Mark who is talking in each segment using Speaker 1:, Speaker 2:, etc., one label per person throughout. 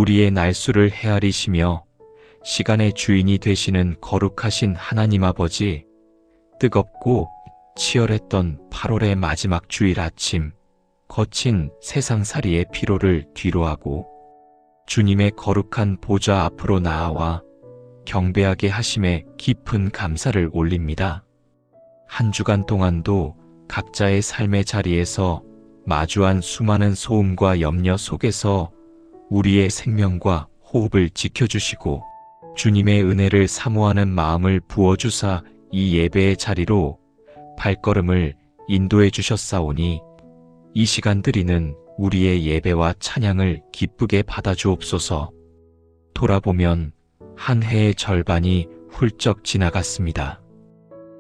Speaker 1: 우리의 날수를 헤아리시며 시간의 주인이 되시는 거룩하신 하나님 아버지, 뜨겁고 치열했던 8월의 마지막 주일 아침, 거친 세상살이의 피로를 뒤로하고 주님의 거룩한 보좌 앞으로 나아와 경배하게 하심에 깊은 감사를 올립니다. 한 주간 동안도 각자의 삶의 자리에서 마주한 수많은 소음과 염려 속에서 우리의 생명과 호흡을 지켜주시고 주님의 은혜를 사모하는 마음을 부어주사 이 예배의 자리로 발걸음을 인도해 주셨사오니 이 시간 드리는 우리의 예배와 찬양을 기쁘게 받아주옵소서. 돌아보면 한 해의 절반이 훌쩍 지나갔습니다.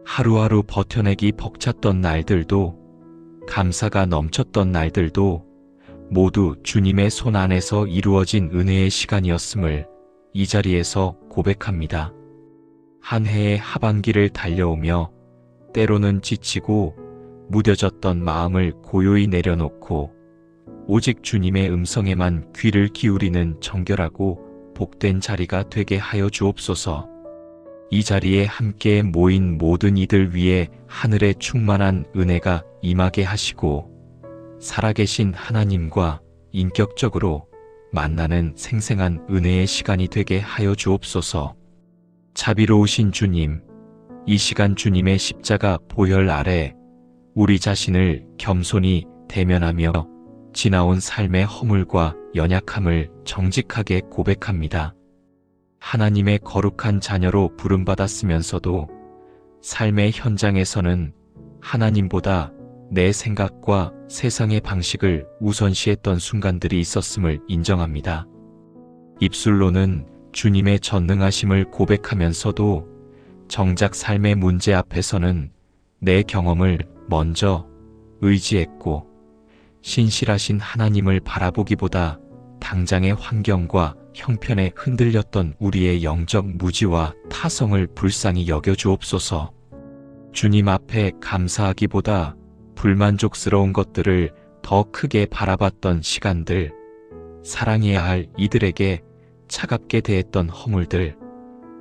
Speaker 1: 하루하루 버텨내기 벅찼던 날들도, 감사가 넘쳤던 날들도 모두 주님의 손 안에서 이루어진 은혜의 시간이었음을 이 자리에서 고백합니다. 한 해의 하반기를 달려오며 때로는 지치고 무뎌졌던 마음을 고요히 내려놓고 오직 주님의 음성에만 귀를 기울이는 정결하고 복된 자리가 되게 하여 주옵소서. 이 자리에 함께 모인 모든 이들 위에 하늘의 충만한 은혜가 임하게 하시고 살아계신 하나님과 인격적으로 만나는 생생한 은혜의 시간이 되게 하여 주옵소서. 자비로우신 주님, 이 시간 주님의 십자가 보혈 아래 우리 자신을 겸손히 대면하며 지나온 삶의 허물과 연약함을 정직하게 고백합니다. 하나님의 거룩한 자녀로 부름받았으면서도 삶의 현장에서는 하나님보다 내 생각과 세상의 방식을 우선시했던 순간들이 있었음을 인정합니다. 입술로는 주님의 전능하심을 고백하면서도 정작 삶의 문제 앞에서는 내 경험을 먼저 의지했고 신실하신 하나님을 바라보기보다 당장의 환경과 형편에 흔들렸던 우리의 영적 무지와 타성을 불쌍히 여겨주옵소서. 주님 앞에 감사하기보다 불만족스러운 것들을 더 크게 바라봤던 시간들, 사랑해야 할 이들에게 차갑게 대했던 허물들,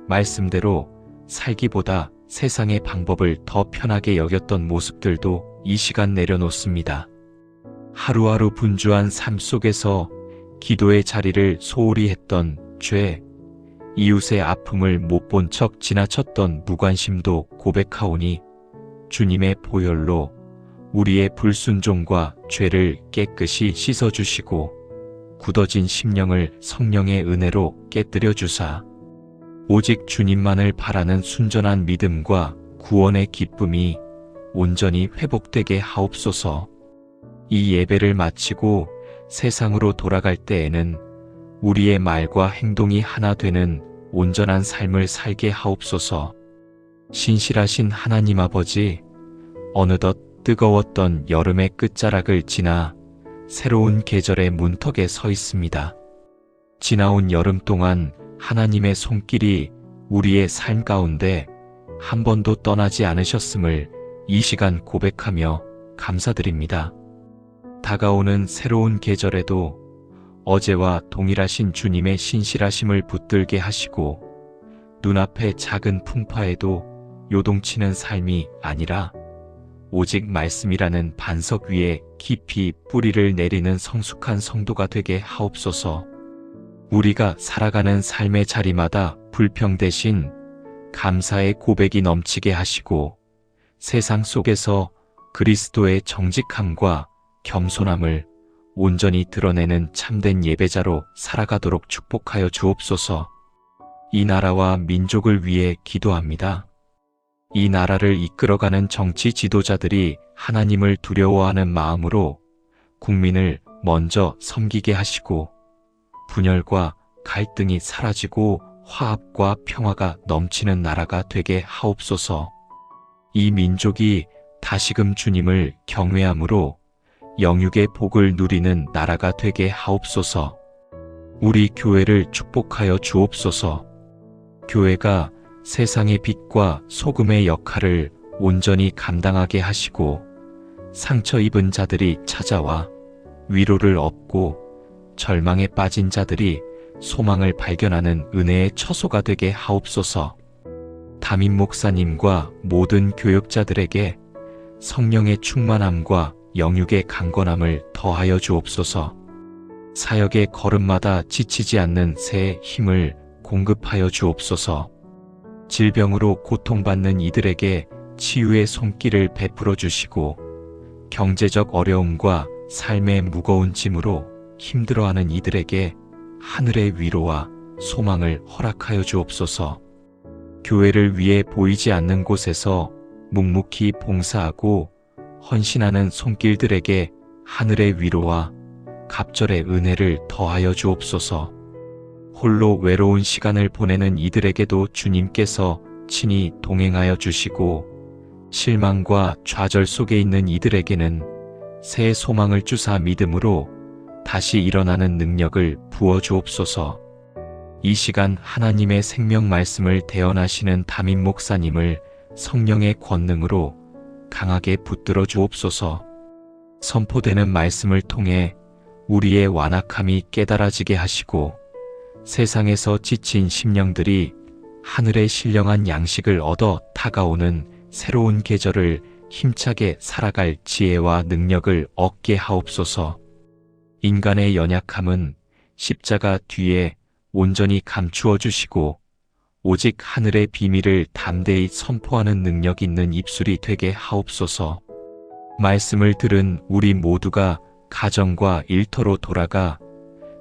Speaker 1: 말씀대로 살기보다 세상의 방법을 더 편하게 여겼던 모습들도 이 시간 내려놓습니다. 하루하루 분주한 삶 속에서 기도의 자리를 소홀히 했던 죄, 이웃의 아픔을 못 본 척 지나쳤던 무관심도 고백하오니 주님의 보혈로 우리의 불순종과 죄를 깨끗이 씻어주시고 굳어진 심령을 성령의 은혜로 깨뜨려 주사 오직 주님만을 바라는 순전한 믿음과 구원의 기쁨이 온전히 회복되게 하옵소서. 이 예배를 마치고 세상으로 돌아갈 때에는 우리의 말과 행동이 하나 되는 온전한 삶을 살게 하옵소서. 신실하신 하나님 아버지, 어느덧 뜨거웠던 여름의 끝자락을 지나 새로운 계절의 문턱에 서 있습니다. 지나온 여름 동안 하나님의 손길이 우리의 삶 가운데 한 번도 떠나지 않으셨음을 이 시간 고백하며 감사드립니다. 다가오는 새로운 계절에도 어제와 동일하신 주님의 신실하심을 붙들게 하시고 눈앞의 작은 풍파에도 요동치는 삶이 아니라 오직 말씀이라는 반석 위에 깊이 뿌리를 내리는 성숙한 성도가 되게 하옵소서. 우리가 살아가는 삶의 자리마다 불평 대신 감사의 고백이 넘치게 하시고 세상 속에서 그리스도의 정직함과 겸손함을 온전히 드러내는 참된 예배자로 살아가도록 축복하여 주옵소서. 이 나라와 민족을 위해 기도합니다. 이 나라를 이끌어가는 정치 지도자들이 하나님을 두려워하는 마음으로 국민을 먼저 섬기게 하시고 분열과 갈등이 사라지고 화합과 평화가 넘치는 나라가 되게 하옵소서. 이 민족이 다시금 주님을 경외함으로 영육의 복을 누리는 나라가 되게 하옵소서. 우리 교회를 축복하여 주옵소서. 교회가 세상의 빛과 소금의 역할을 온전히 감당하게 하시고 상처 입은 자들이 찾아와 위로를 얻고 절망에 빠진 자들이 소망을 발견하는 은혜의 처소가 되게 하옵소서. 담임 목사님과 모든 교역자들에게 성령의 충만함과 영육의 강건함을 더하여 주옵소서. 사역의 걸음마다 지치지 않는 새의 힘을 공급하여 주옵소서. 질병으로 고통받는 이들에게 치유의 손길을 베풀어 주시고, 경제적 어려움과 삶의 무거운 짐으로 힘들어하는 이들에게 하늘의 위로와 소망을 허락하여 주옵소서. 교회를 위해 보이지 않는 곳에서 묵묵히 봉사하고 헌신하는 손길들에게 하늘의 위로와 갑절의 은혜를 더하여 주옵소서. 홀로 외로운 시간을 보내는 이들에게도 주님께서 친히 동행하여 주시고, 실망과 좌절 속에 있는 이들에게는 새 소망을 주사 믿음으로 다시 일어나는 능력을 부어 주옵소서. 이 시간 하나님의 생명 말씀을 대언하시는 담임 목사님을 성령의 권능으로 강하게 붙들어 주옵소서. 선포되는 말씀을 통해 우리의 완악함이 깨달아지게 하시고, 세상에서 지친 심령들이 하늘의 신령한 양식을 얻어 다가오는 새로운 계절을 힘차게 살아갈 지혜와 능력을 얻게 하옵소서. 인간의 연약함은 십자가 뒤에 온전히 감추어 주시고, 오직 하늘의 비밀을 담대히 선포하는 능력 있는 입술이 되게 하옵소서. 말씀을 들은 우리 모두가 가정과 일터로 돌아가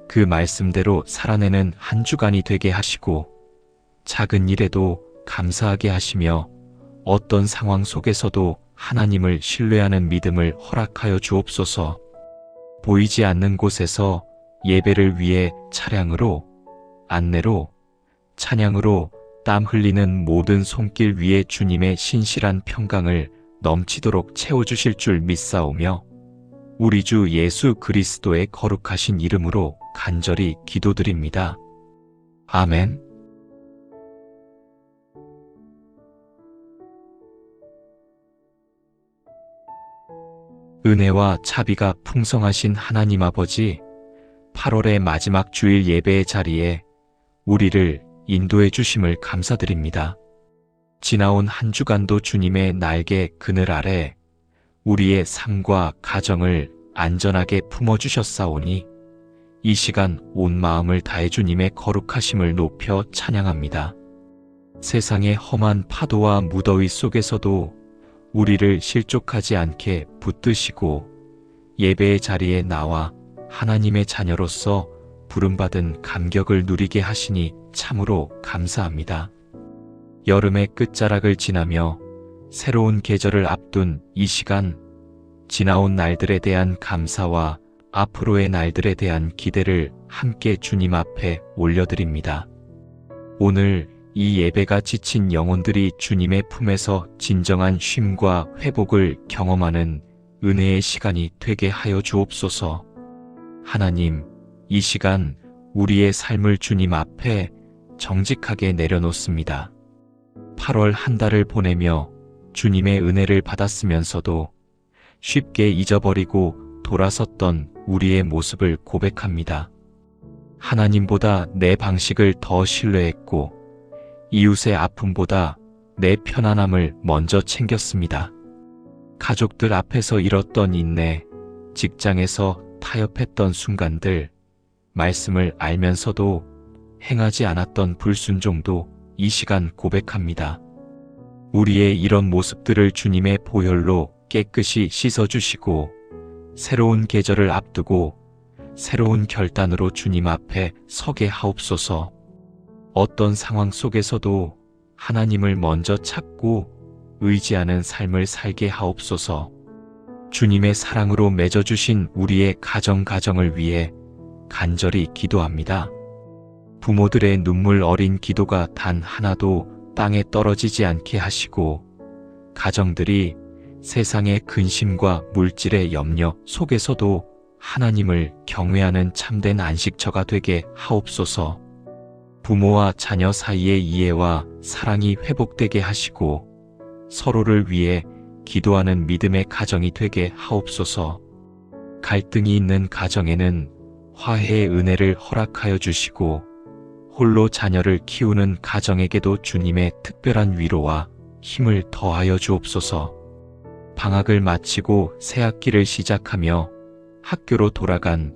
Speaker 1: 그 말씀대로 살아내는 한 주간이 되게 하시고, 작은 일에도 감사하게 하시며 어떤 상황 속에서도 하나님을 신뢰하는 믿음을 허락하여 주옵소서. 보이지 않는 곳에서 예배를 위해 차량으로, 안내로, 찬양으로 땀 흘리는 모든 손길 위에 주님의 신실한 평강을 넘치도록 채워주실 줄 믿사오며, 우리 주 예수 그리스도의 거룩하신 이름으로 간절히 기도드립니다. 아멘. 은혜와 자비가 풍성하신 하나님 아버지, 8월의 마지막 주일 예배의 자리에 우리를 인도해 주심을 감사드립니다. 지나온 한 주간도 주님의 날개 그늘 아래 우리의 삶과 가정을 안전하게 품어주셨사오니, 이 시간 온 마음을 다해 주님의 거룩하심을 높여 찬양합니다. 세상의 험한 파도와 무더위 속에서도 우리를 실족하지 않게 붙드시고, 예배의 자리에 나와 하나님의 자녀로서 부름받은 감격을 누리게 하시니 참으로 감사합니다. 여름의 끝자락을 지나며 새로운 계절을 앞둔 이 시간, 지나온 날들에 대한 감사와 앞으로의 날들에 대한 기대를 함께 주님 앞에 올려드립니다. 오늘 이 예배가 지친 영혼들이 주님의 품에서 진정한 쉼과 회복을 경험하는 은혜의 시간이 되게 하여 주옵소서. 하나님, 이 시간 우리의 삶을 주님 앞에 정직하게 내려놓습니다. 8월 한 달을 보내며 주님의 은혜를 받았으면서도 쉽게 잊어버리고 돌아섰던 우리의 모습을 고백합니다. 하나님보다 내 방식을 더 신뢰했고, 이웃의 아픔보다 내 편안함을 먼저 챙겼습니다. 가족들 앞에서 잃었던 인내, 직장에서 타협했던 순간들, 말씀을 알면서도 행하지 않았던 불순종도 이 시간 고백합니다. 우리의 이런 모습들을 주님의 보혈로 깨끗이 씻어주시고, 새로운 계절을 앞두고 새로운 결단으로 주님 앞에 서게 하옵소서. 어떤 상황 속에서도 하나님을 먼저 찾고 의지하는 삶을 살게 하옵소서. 주님의 사랑으로 맺어주신 우리의 가정을 위해 간절히 기도합니다. 부모들의 눈물 어린 기도가 단 하나도 땅에 떨어지지 않게 하시고, 가정들이 세상의 근심과 물질의 염려 속에서도 하나님을 경외하는 참된 안식처가 되게 하옵소서. 부모와 자녀 사이의 이해와 사랑이 회복되게 하시고, 서로를 위해 기도하는 믿음의 가정이 되게 하옵소서. 갈등이 있는 가정에는 화해의 은혜를 허락하여 주시고, 홀로 자녀를 키우는 가정에게도 주님의 특별한 위로와 힘을 더하여 주옵소서. 방학을 마치고 새 학기를 시작하며 학교로 돌아간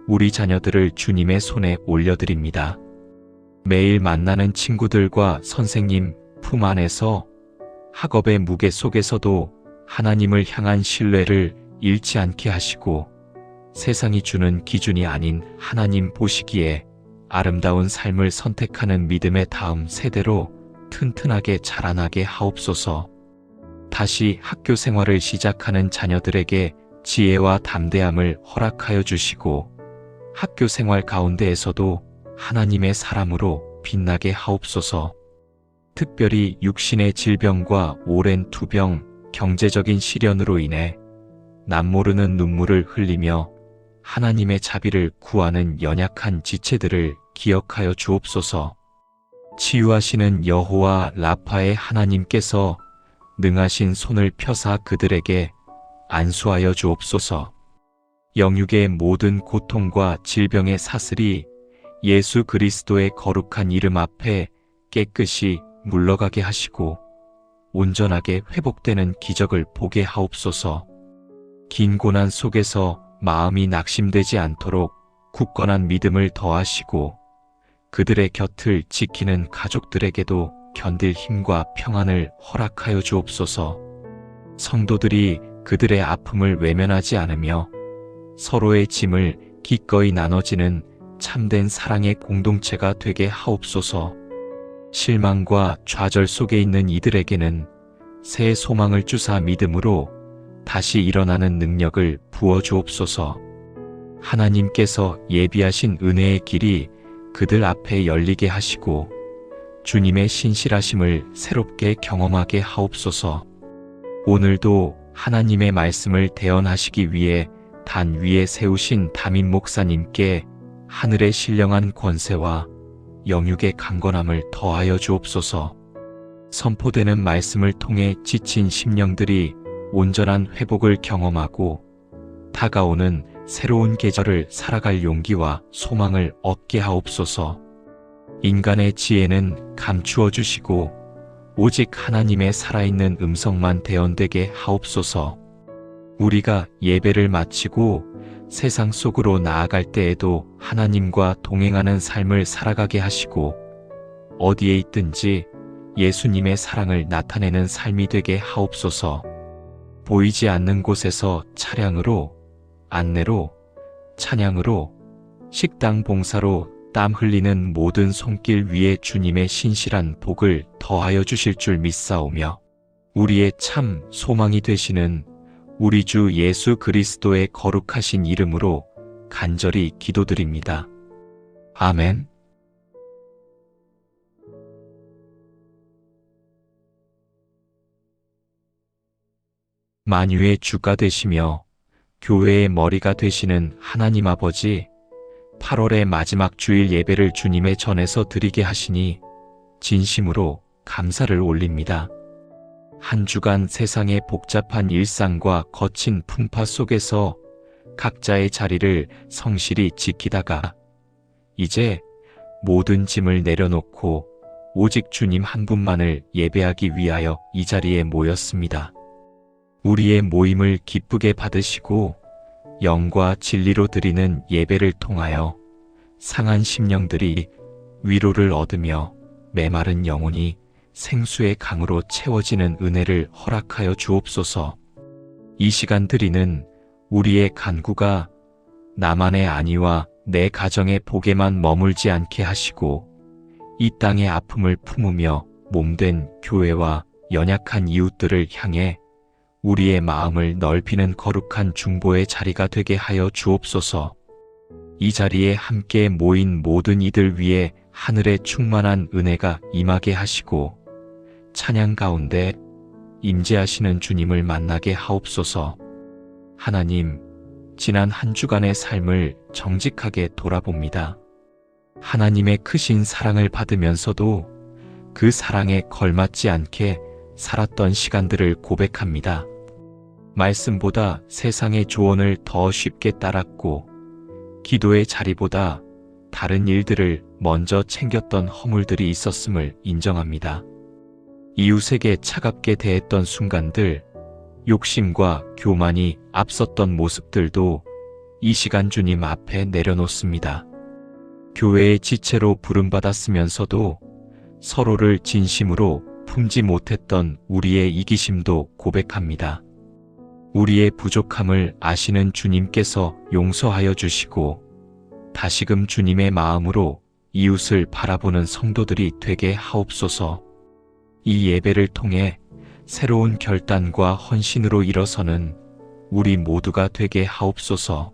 Speaker 1: 우리 자녀들을 주님의 손에 올려드립니다. 매일 만나는 친구들과 선생님 품 안에서 학업의 무게 속에서도 하나님을 향한 신뢰를 잃지 않게 하시고 세상이 주는 기준이 아닌 하나님 보시기에 아름다운 삶을 선택하는 믿음의 다음 세대로 튼튼하게 자라나게 하옵소서. 다시 학교 생활을 시작하는 자녀들에게 지혜와 담대함을 허락하여 주시고 학교 생활 가운데에서도 하나님의 사람으로 빛나게 하옵소서. 특별히 육신의 질병과 오랜 투병, 경제적인 시련으로 인해 남모르는 눈물을 흘리며 하나님의 자비를 구하는 연약한 지체들을 기억하여 주옵소서. 치유하시는 여호와 라파의 하나님께서 능하신 손을 펴사 그들에게 안수하여 주옵소서. 영육의 모든 고통과 질병의 사슬이 예수 그리스도의 거룩한 이름 앞에 깨끗이 물러가게 하시고 온전하게 회복되는 기적을 보게 하옵소서. 긴 고난 속에서 마음이 낙심되지 않도록 굳건한 믿음을 더하시고 그들의 곁을 지키는 가족들에게도 견딜 힘과 평안을 허락하여 주옵소서. 성도들이 그들의 아픔을 외면하지 않으며 서로의 짐을 기꺼이 나눠지는 참된 사랑의 공동체가 되게 하옵소서. 실망과 좌절 속에 있는 이들에게는 새 소망을 주사 믿음으로 다시 일어나는 능력을 부어주옵소서. 하나님께서 예비하신 은혜의 길이 그들 앞에 열리게 하시고 주님의 신실하심을 새롭게 경험하게 하옵소서. 오늘도 하나님의 말씀을 대언하시기 위해 단 위에 세우신 담임 목사님께 하늘의 신령한 권세와 영육의 강건함을 더하여 주옵소서. 선포되는 말씀을 통해 지친 심령들이 온전한 회복을 경험하고 다가오는 새로운 계절을 살아갈 용기와 소망을 얻게 하옵소서. 인간의 지혜는 감추어 주시고 오직 하나님의 살아있는 음성만 대언되게 하옵소서. 우리가 예배를 마치고 세상 속으로 나아갈 때에도 하나님과 동행하는 삶을 살아가게 하시고 어디에 있든지 예수님의 사랑을 나타내는 삶이 되게 하옵소서. 보이지 않는 곳에서 차량으로, 안내로, 찬양으로, 식당 봉사로 땀 흘리는 모든 손길 위에 주님의 신실한 복을 더하여 주실 줄 믿사오며 우리의 참 소망이 되시는 우리 주 예수 그리스도의 거룩하신 이름으로 간절히 기도드립니다. 아멘. 만유의 주가 되시며 교회의 머리가 되시는 하나님 아버지, 8월의 마지막 주일 예배를 주님의 전에서 드리게 하시니 진심으로 감사를 올립니다. 한 주간 세상의 복잡한 일상과 거친 풍파 속에서 각자의 자리를 성실히 지키다가 이제 모든 짐을 내려놓고 오직 주님 한 분만을 예배하기 위하여 이 자리에 모였습니다. 우리의 모임을 기쁘게 받으시고 영과 진리로 드리는 예배를 통하여 상한 심령들이 위로를 얻으며 메마른 영혼이 생수의 강으로 채워지는 은혜를 허락하여 주옵소서. 이 시간 드리는 우리의 간구가 나만의 안위와 내 가정의 복에만 머물지 않게 하시고 이 땅의 아픔을 품으며 몸된 교회와 연약한 이웃들을 향해 우리의 마음을 넓히는 거룩한 중보의 자리가 되게 하여 주옵소서. 이 자리에 함께 모인 모든 이들 위에 하늘의 충만한 은혜가 임하게 하시고 찬양 가운데 임재하시는 주님을 만나게 하옵소서. 하나님, 지난 한 주간의 삶을 정직하게 돌아봅니다. 하나님의 크신 사랑을 받으면서도 그 사랑에 걸맞지 않게 살았던 시간들을 고백합니다. 말씀보다 세상의 조언을 더 쉽게 따랐고 기도의 자리보다 다른 일들을 먼저 챙겼던 허물들이 있었음을 인정합니다. 이웃에게 차갑게 대했던 순간들, 욕심과 교만이 앞섰던 모습들도 이 시간 주님 앞에 내려놓습니다. 교회의 지체로 부름받았으면서도 서로를 진심으로 품지 못했던 우리의 이기심도 고백합니다. 우리의 부족함을 아시는 주님께서 용서하여 주시고 다시금 주님의 마음으로 이웃을 바라보는 성도들이 되게 하옵소서. 이 예배를 통해 새로운 결단과 헌신으로 일어서는 우리 모두가 되게 하옵소서.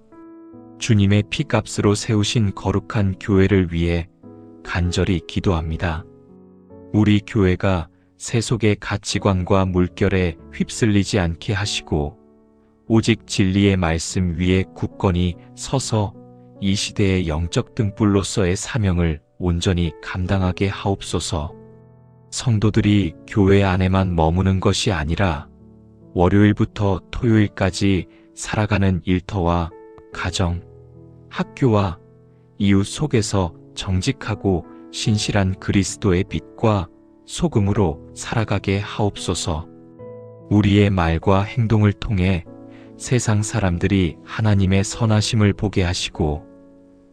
Speaker 1: 주님의 피값으로 세우신 거룩한 교회를 위해 간절히 기도합니다. 우리 교회가 세속의 가치관과 물결에 휩쓸리지 않게 하시고 오직 진리의 말씀 위에 굳건히 서서 이 시대의 영적 등불로서의 사명을 온전히 감당하게 하옵소서. 성도들이 교회 안에만 머무는 것이 아니라 월요일부터 토요일까지 살아가는 일터와 가정, 학교와 이웃 속에서 정직하고 신실한 그리스도의 빛과 소금으로 살아가게 하옵소서. 우리의 말과 행동을 통해 세상 사람들이 하나님의 선하심을 보게 하시고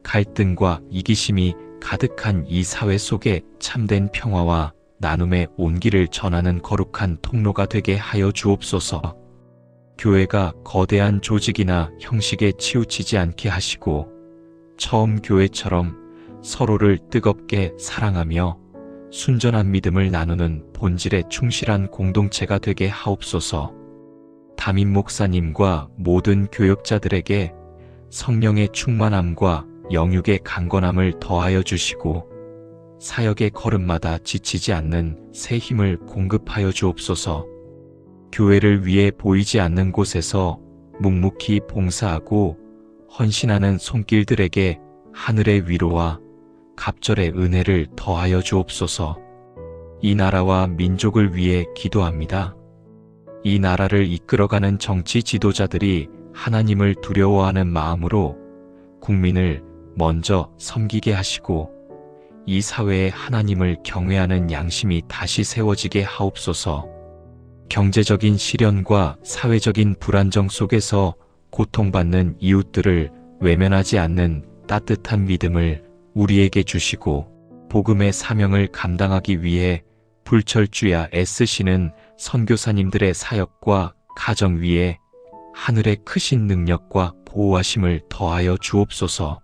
Speaker 1: 갈등과 이기심이 가득한 이 사회 속에 참된 평화와 나눔의 온기를 전하는 거룩한 통로가 되게 하여 주옵소서. 교회가 거대한 조직이나 형식에 치우치지 않게 하시고 처음 교회처럼 서로를 뜨겁게 사랑하며 순전한 믿음을 나누는 본질에 충실한 공동체가 되게 하옵소서. 담임 목사님과 모든 교역자들에게 성령의 충만함과 영육의 강건함을 더하여 주시고 사역의 걸음마다 지치지 않는 새 힘을 공급하여 주옵소서. 교회를 위해 보이지 않는 곳에서 묵묵히 봉사하고 헌신하는 손길들에게 하늘의 위로와 갑절의 은혜를 더하여 주옵소서. 이 나라와 민족을 위해 기도합니다. 이 나라를 이끌어가는 정치 지도자들이 하나님을 두려워하는 마음으로 국민을 먼저 섬기게 하시고 이 사회에 하나님을 경외하는 양심이 다시 세워지게 하옵소서. 경제적인 시련과 사회적인 불안정 속에서 고통받는 이웃들을 외면하지 않는 따뜻한 믿음을 우리에게 주시고 복음의 사명을 감당하기 위해 불철주야 애쓰시는 선교사님들의 사역과 가정 위에 하늘의 크신 능력과 보호하심을 더하여 주옵소서.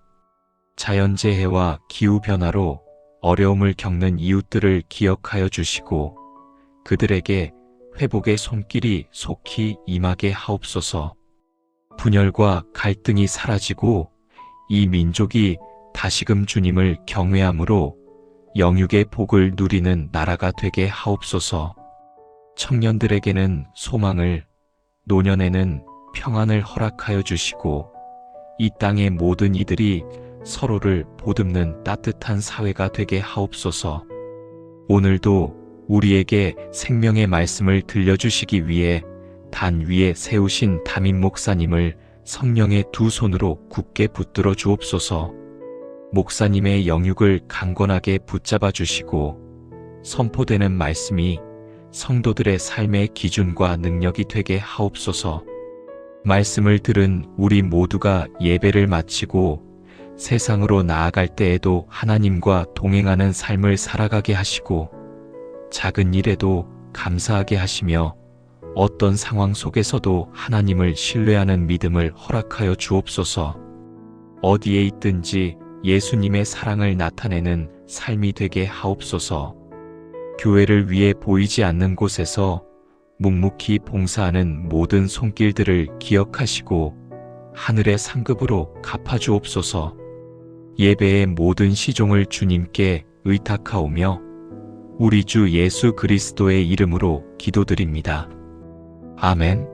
Speaker 1: 자연재해와 기후변화로 어려움을 겪는 이웃들을 기억하여 주시고 그들에게 회복의 손길이 속히 임하게 하옵소서. 분열과 갈등이 사라지고 이 민족이 다시금 주님을 경외함으로 영육의 복을 누리는 나라가 되게 하옵소서. 청년들에게는 소망을, 노년에는 평안을 허락하여 주시고 이 땅의 모든 이들이 서로를 보듬는 따뜻한 사회가 되게 하옵소서. 오늘도 우리에게 생명의 말씀을 들려주시기 위해 단 위에 세우신 담임 목사님을 성령의 두 손으로 굳게 붙들어 주옵소서. 목사님의 영육을 강건하게 붙잡아 주시고 선포되는 말씀이 성도들의 삶의 기준과 능력이 되게 하옵소서. 말씀을 들은 우리 모두가 예배를 마치고 세상으로 나아갈 때에도 하나님과 동행하는 삶을 살아가게 하시고 작은 일에도 감사하게 하시며 어떤 상황 속에서도 하나님을 신뢰하는 믿음을 허락하여 주옵소서. 어디에 있든지 예수님의 사랑을 나타내는 삶이 되게 하옵소서. 교회를 위해 보이지 않는 곳에서 묵묵히 봉사하는 모든 손길들을 기억하시고 하늘의 상급으로 갚아주옵소서. 예배의 모든 시종을 주님께 의탁하오며 우리 주 예수 그리스도의 이름으로 기도드립니다. 아멘.